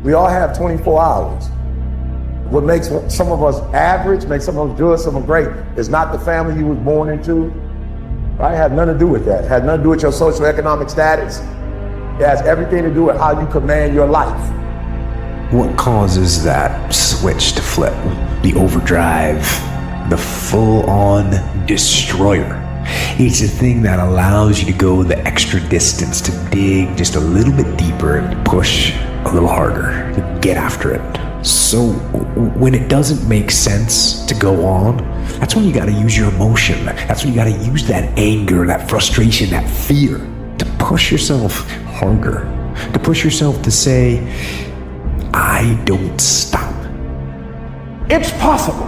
We all have 24 hours. What makes some of us average, makes some of us good, some of us great, is not the family you was born into. Right? It had nothing to do with that. It had nothing to do with your socioeconomic status. It has everything to do with how you command your life. What causes that switch to flip? The overdrive, the full-on destroyer. It's the thing that allows you to go the extra distance, to dig just a little bit deeper and push a little harder, to get after it. So when it doesn't make sense to go on, that's when you gotta use your emotion. That's when you gotta use that anger, that frustration, that fear to push yourself harder, to push yourself to say, I don't stop. It's possible.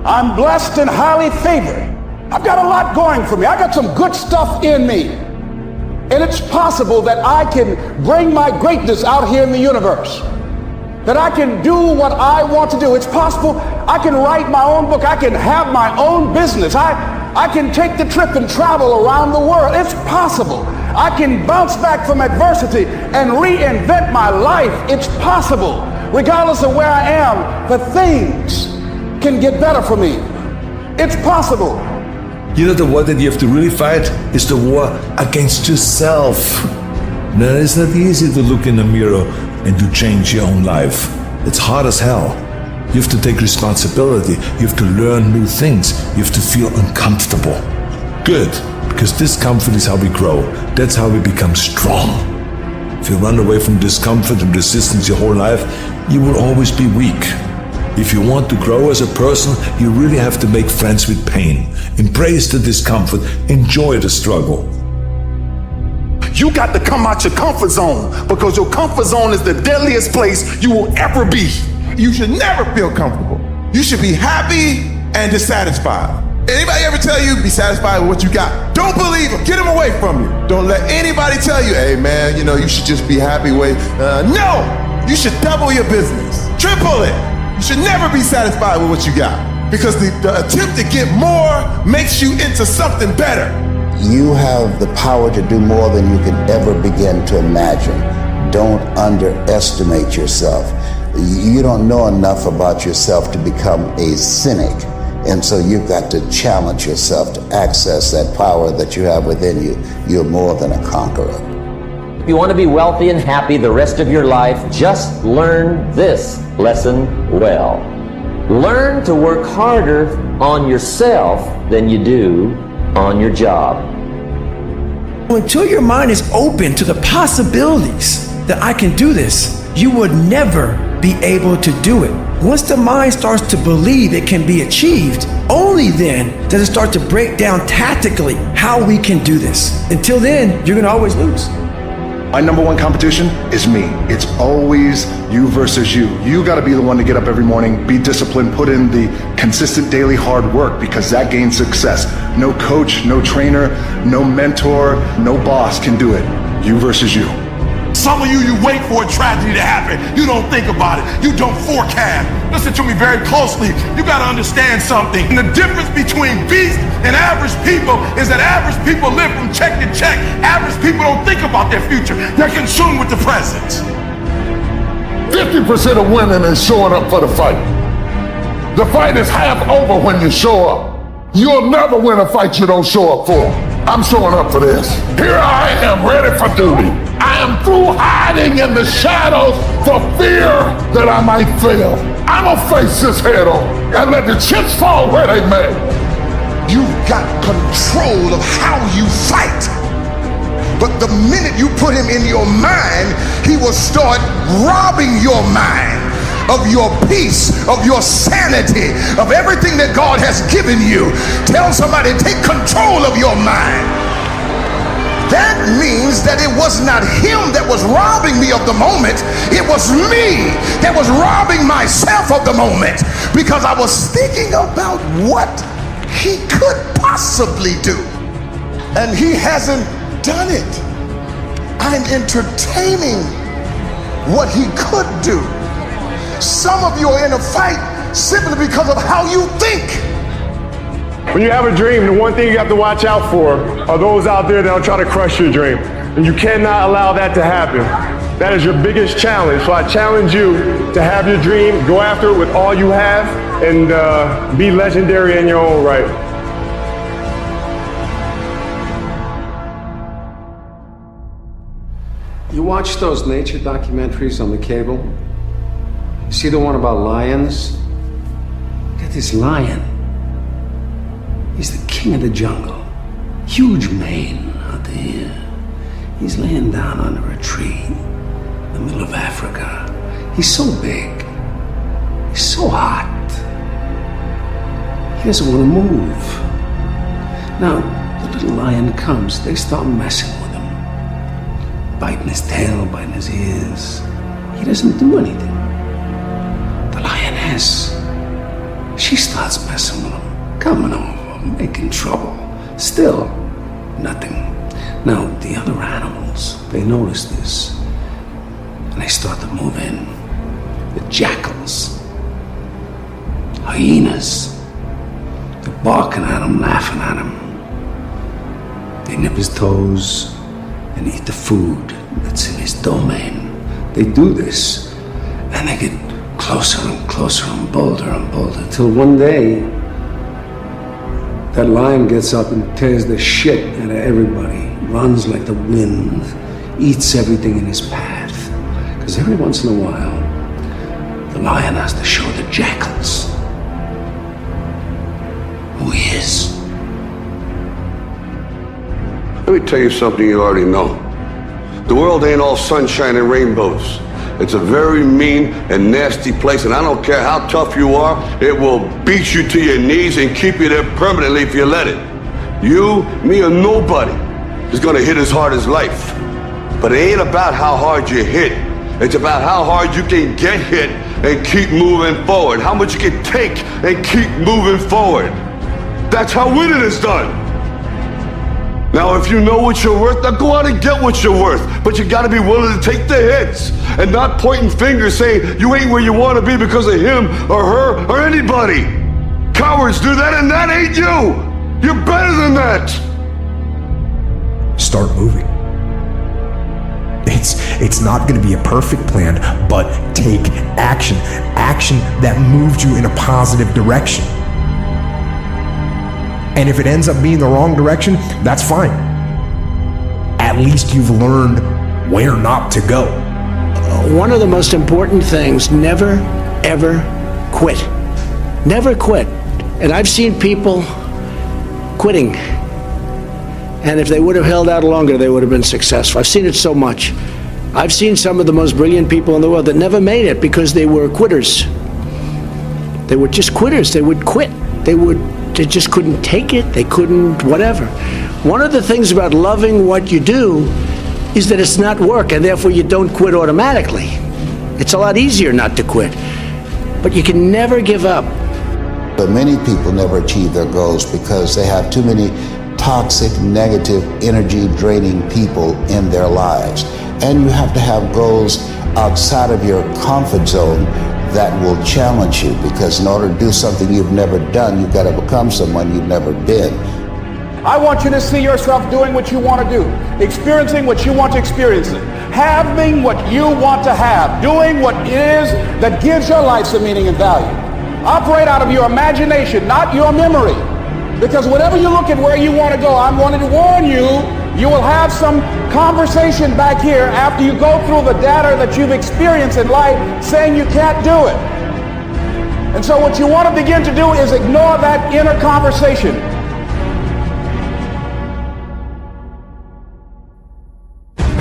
I'm blessed and highly favored. I've got a lot going for me. I got some good stuff in me. And it's possible that I can bring my greatness out here in the universe. That I can do what I want to do. It's possible I can write my own book. I can have my own business. I can take the trip and travel around the world. It's possible. I can bounce back from adversity and reinvent my life. It's possible. Regardless of where I am, the things can get better for me. It's possible. You know, the war that you have to really fight is the war against yourself. Now, it's not easy to look in the mirror and to change your own life. It's hard as hell. You have to take responsibility. You have to learn new things. You have to feel uncomfortable. Good, because discomfort is how we grow. That's how we become strong. If you run away from discomfort and resistance your whole life, you will always be weak. If you want to grow as a person, you really have to make friends with pain. Embrace the discomfort. Enjoy the struggle. You got to come out your comfort zone, because your comfort zone is the deadliest place you will ever be. You should never feel comfortable. You should be happy and dissatisfied. Anybody ever tell you be satisfied with what you got? Don't believe them. Get them away from you. Don't let anybody tell you, hey man, you know, you should just be happy with. No, you should double your business, triple it. You should never be satisfied with what you got, because the attempt to get more makes you into something better. You have the power to do more than you can ever begin to imagine. Don't underestimate yourself. You don't know enough about yourself to become a cynic. And so you've got to challenge yourself to access that power that you have within you. You're more than a conqueror. If you want to be wealthy and happy the rest of your life, just learn this lesson well. Learn to work harder on yourself than you do on your job. Until your mind is open to the possibilities that I can do this, you would never be able to do it. Once the mind starts to believe it can be achieved, only then does it start to break down tactically how we can do this. Until then, you're gonna always lose. My number one competition is me. It's always you versus you. You gotta be the one to get up every morning, be disciplined, put in the consistent daily hard work, because that gains success. No coach, no trainer, no mentor, no boss can do it. You versus you. Some of you wait for a tragedy to happen. You don't think about it. You don't forecast. Listen to me very closely. You got to understand something. And the difference between beast and average people is that average people live from check to check. Average people don't think about their future. They're consumed with the present. 50% of winning is showing up for the fight. The fight is half over when you show up. You'll never win a fight you don't show up for. I'm showing up for this. Here I am, ready for duty. I am through hiding in the shadows for fear that I might fail. I'm gonna face this head on and let the chips fall where they may. You've got control of how you fight. But the minute you put him in your mind, he will start robbing your mind of your peace, of your sanity, of everything that God has given you. Tell somebody, take control of your mind. That means that it was not him that was robbing me of the moment. It was me that was robbing myself of the moment, because I was thinking about what he could possibly do. And he hasn't done it. I'm entertaining what he could do. Some of you are in a fight simply because of how you think. When you have a dream, the one thing you have to watch out for are those out there that will try to crush your dream. And you cannot allow that to happen. That is your biggest challenge. So I challenge you to have your dream, go after it with all you have, and be legendary in your own right. You watch those nature documentaries on the cable? You see the one about lions? Look at this lion. He's the king of the jungle. Huge mane out there. He's laying down under a tree in the middle of Africa. He's so big. He's so hot. He doesn't want to move. Now, the little lion comes. They start messing with him. Biting his tail, biting his ears. He doesn't do anything. The lioness, she starts messing with him, coming over, making trouble. Still, nothing. Now, the other animals, they notice this, and they start to move in. The jackals, hyenas, they're barking at him, laughing at him. They nip his toes and eat the food that's in his domain. They do this, and they get closer and closer and bolder, till one day, that lion gets up and tears the shit out of everybody, runs like the wind, eats everything in his path. Because every once in a while, the lion has to show the jackals who he is. Let me tell you something you already know. The world ain't all sunshine and rainbows. It's a very mean and nasty place, and I don't care how tough you are, it will beat you to your knees and keep you there permanently if you let it. You, me, or nobody is gonna hit as hard as life. But it ain't about how hard you hit. It's about how hard you can get hit and keep moving forward. How much you can take and keep moving forward. That's how winning is done. Now, if you know what you're worth, now go out and get what you're worth. But you gotta be willing to take the hits and not pointing fingers saying you ain't where you wanna be because of him or her or anybody. Cowards do that, and that ain't you. You're better than that. Start moving. It's not going to be a perfect plan, but take action. Action that moves you in a positive direction. And if it ends up being the wrong direction, that's fine. At least you've learned where not to go. One of the most important things, never, ever quit. Never quit. And I've seen people quitting. And if they would have held out longer, they would have been successful. I've seen it so much. I've seen some of the most brilliant people in the world that never made it because they were quitters. They were just quitters. They would quit. They just couldn't take it. They couldn't whatever. One of the things about loving what you do is that it's not work, and therefore you don't quit automatically. It's a lot easier not to quit. But you can never give up. But many people never achieve their goals because they have too many toxic, negative, energy-draining people in their lives. And you have to have goals outside of your comfort zone that will challenge you, because in order to do something you've never done, you've got to become someone you've never been. I want you to see yourself doing what you want to do, experiencing what you want to experience, having what you want to have, doing what it is that gives your life some meaning and value. Operate out of your imagination, not your memory. Because whenever you look at where you want to go, I'm wanting to warn you, you will have some conversation back here after you go through the data that you've experienced in life saying you can't do it. And so what you want to begin to do is ignore that inner conversation.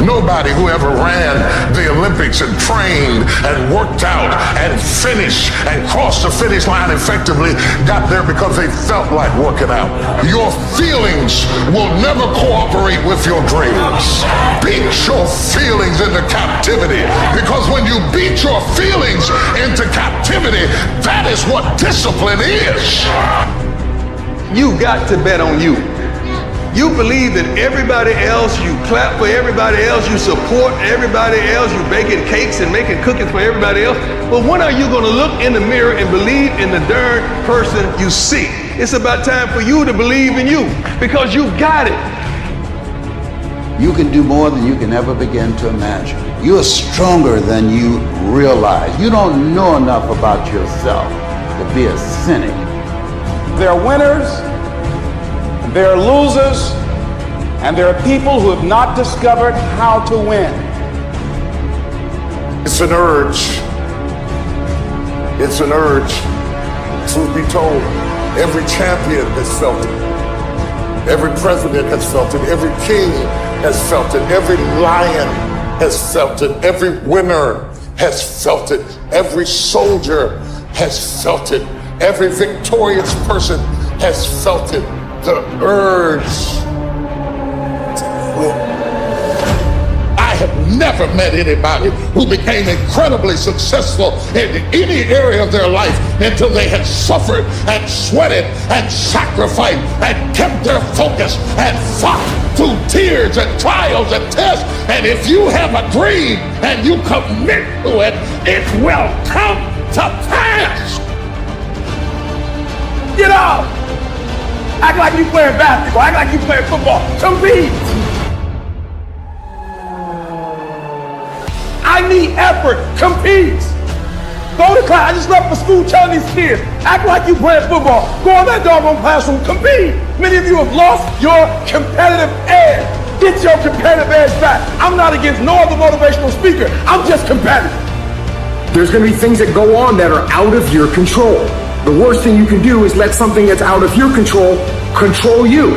Nobody who ever ran the Olympics and trained and worked out and finished and crossed the finish line effectively got there because they felt like working out. Your feelings will never cooperate with your dreams. Beat your feelings into captivity, because when you beat your feelings into captivity, that is what discipline is. You got to bet on you. You believe that everybody else, you clap for everybody else, you support everybody else, you baking cakes and making cookies for everybody else. But when are you going to look in the mirror and believe in the darn person you see? It's about time for you to believe in you, because you got it. You can do more than you can ever begin to imagine. You're stronger than you realize. You don't know enough about yourself to be a cynic. There are winners, and there are losers, and there are people who have not discovered how to win. It's an urge. It's an urge. Truth be told, every champion has felt it. Every president has felt it. Every king has felt it. Every lion has felt it. Every winner has felt it. Every soldier has felt it. Every victorious person has felt it. The urge to quit. I have never met anybody who became incredibly successful in any area of their life until they had suffered and sweated and sacrificed and kept their focus and fought through tears and trials and tests. And if you have a dream and you commit to it, it will come to pass. Get up! Act like you playing basketball. Act like you playing football. Compete! I need effort. Compete. Go to class. I just left for school telling these kids, act like you playing football. Go in that doggone classroom. Compete. Many of you have lost your competitive edge. Get your competitive edge back. I'm not against no other motivational speaker. I'm just competitive. There's going to be things that go on that are out of your control. The worst thing you can do is let something that's out of your control you.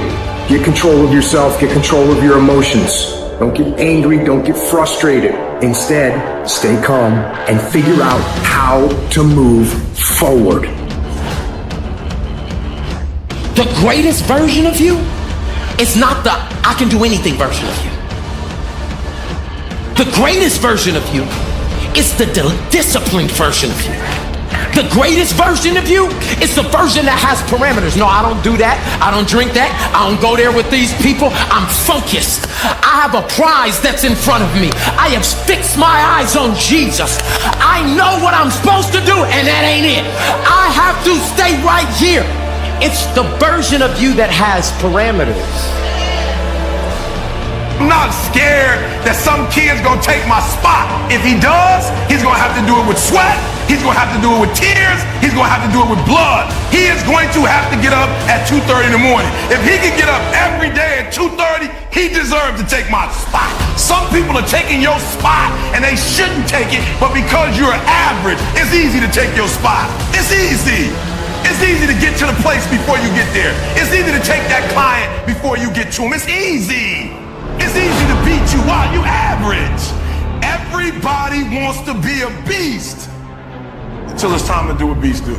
Get control of yourself. Get control of your emotions. Don't get angry, don't get frustrated. Instead, stay calm and figure out how to move forward. The greatest version of you is not the I can do anything version of you. The greatest version of you is the disciplined version of you. The greatest version of you is the version that has parameters. No, I don't do that. I don't drink that. I don't go there with these people. I'm focused. I have a prize that's in front of me. I have fixed my eyes on Jesus. I know what I'm supposed to do, and that ain't it. I have to stay right here. It's the version of you that has parameters. I'm not scared that some kid's gonna take my spot. If he does, he's gonna have to do it with sweat. He's gonna have to do it with tears. He's gonna have to do it with blood. He is going to have to get up at 2:30 in the morning. If he can get up every day at 2:30, he deserves to take my spot. Some people are taking your spot and they shouldn't take it, but because you're average, it's easy to take your spot. It's easy. It's easy to get to the place before you get there. It's easy to take that client before you get to him. It's easy. It's easy to beat you while you average. Everybody wants to be a beast until it's time to do what beasts do.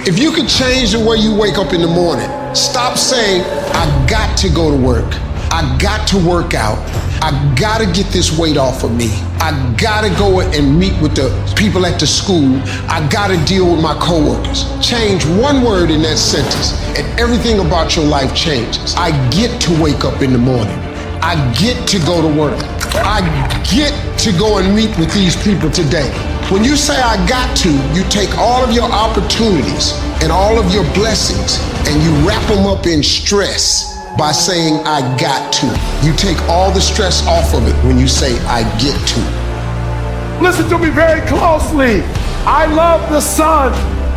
If you could change the way you wake up in the morning, stop saying, I got to go to work. I got to work out. I got to get this weight off of me. I got to go and meet with the people at the school. I got to deal with my coworkers. Change one word in that sentence and everything about your life changes. I get to wake up in the morning. I get to go to work. I get to go and meet with these people today. When you say I got to, you take all of your opportunities and all of your blessings and you wrap them up in stress by saying I got to. You take all the stress off of it when you say I get to. Listen to me very closely. I love the sun,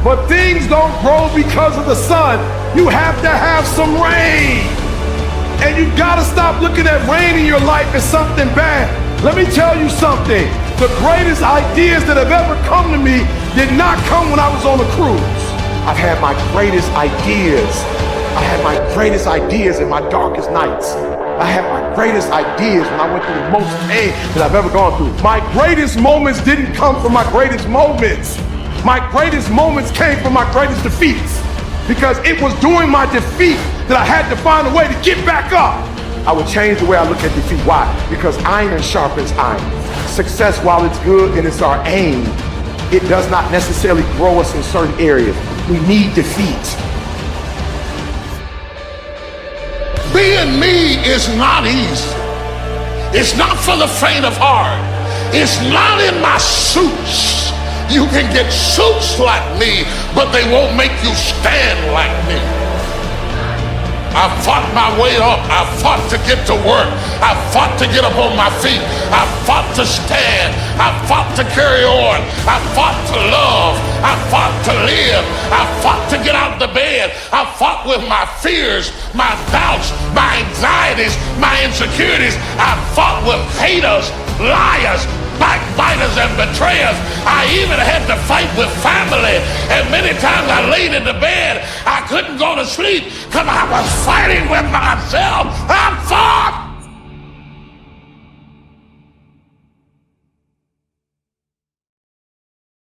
but things don't grow because of the sun. You have to have some rain. And you gotta stop looking at rain in your life as something bad. Let me tell you something. The greatest ideas that have ever come to me did not come when I was on a cruise. I've had my greatest ideas. I had my greatest ideas in my darkest nights. I had my greatest ideas when I went through the most pain that I've ever gone through. My greatest moments didn't come from my greatest moments. My greatest moments came from my greatest defeats. Because it was during my defeat that I had to find a way to get back up. I would change the way I look at defeat. Why? Because iron sharpens iron. Success, while it's good and it's our aim, it does not necessarily grow us in certain areas. We need defeat. Being me is not easy. It's not for the faint of heart. It's not in my suits. You can get suits like me, but they won't make you stand like me. I fought my way up. I fought to get to work. I fought to get up on my feet. I fought to stand. I fought to carry on. I fought to love. I fought to live. I fought to get out of the bed. I fought with my fears, my doubts, my anxieties, my insecurities. I fought with haters, liars, backbiters, and betrayers. I even had to fight with family. And many times I laid in the bed, I couldn't go to sleep because I was fighting with myself. I fought.